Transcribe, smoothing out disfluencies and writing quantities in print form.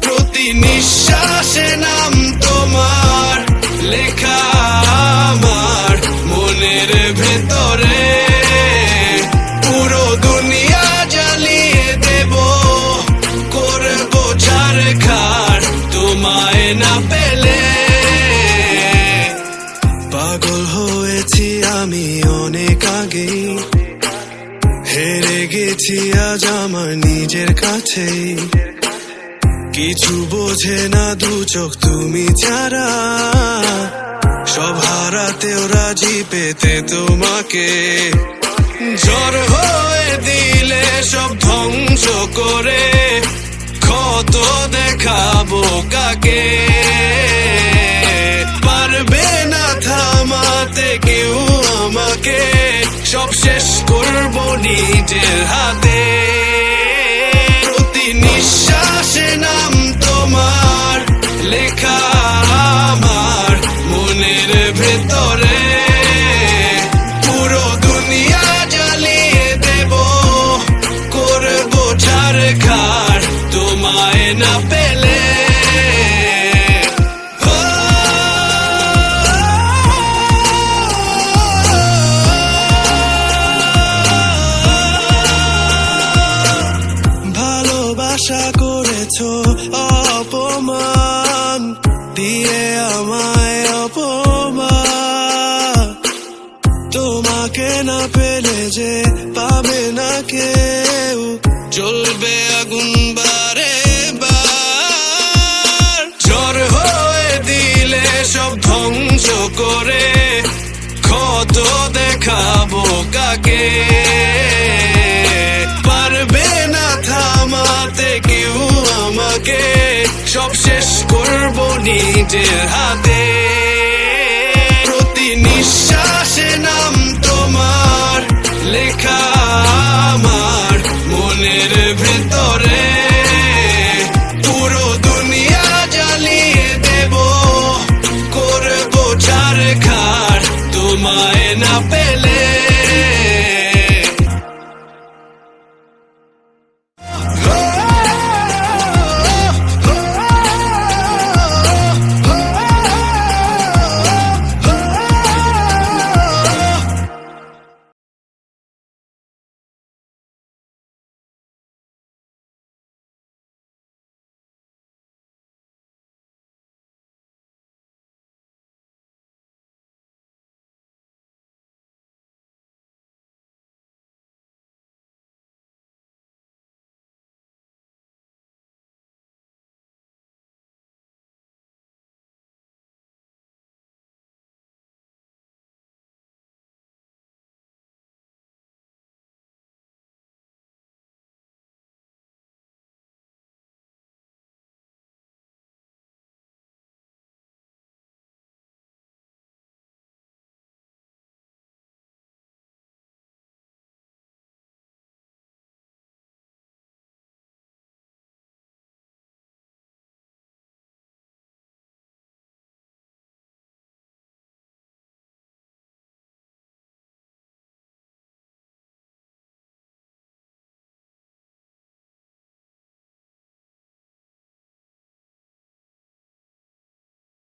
প্রতি নিঃশ্বাসে নাম তোমার লেখা আমার মনের ভেতরে, পুরো দুনিয়া জ্বালিয়ে দেব, করবো ছারখার তোমায় না পেলে। পাগল হয়েছি আমি অনেক আগেই, হেরে গেছি আজ আমার নিজের কাছেই। কিছু বোঝে না দু চোখ তুমি ছাড়া, সব হারাতেও রাজি পেতে তোমাকে। ঝড় হয়ে দিলে সব ধ্বংস করে, ক্ষত দেখাবো কাকে। পারবে না থামাতে কেউ আমাকে, সব শেষ করবো নিজের হাতে। প্রতি নিঃশ্বাসে নাম তোমার লেখা আমার মনের ভেতরে, পুরো দুনিয়া জ্বালিয়ে দেব, করবো ছারখার তোমায় না পেলে। ভালোবাসা করেছো অপমান দিয়ে আমায়, অপমান। তোমাকে না পেলে যে পাবে না কেউ, জ্বলবে আগুন বারে বার। ঝড় হয়ে দিলে সব ধ্বংস করে, ক্ষত দেখাবো কাকে। পারবে না থামাতে কেউ আমাকে, সব শেষ করবো নিজের হাতে। প্রতি নিঃশ্বাসে নাম তোমার লেখা আমার মনের ভেতরে, পুরো দুনিয়া জ্বালিয়ে দেব, করবো ছারখার তোমায়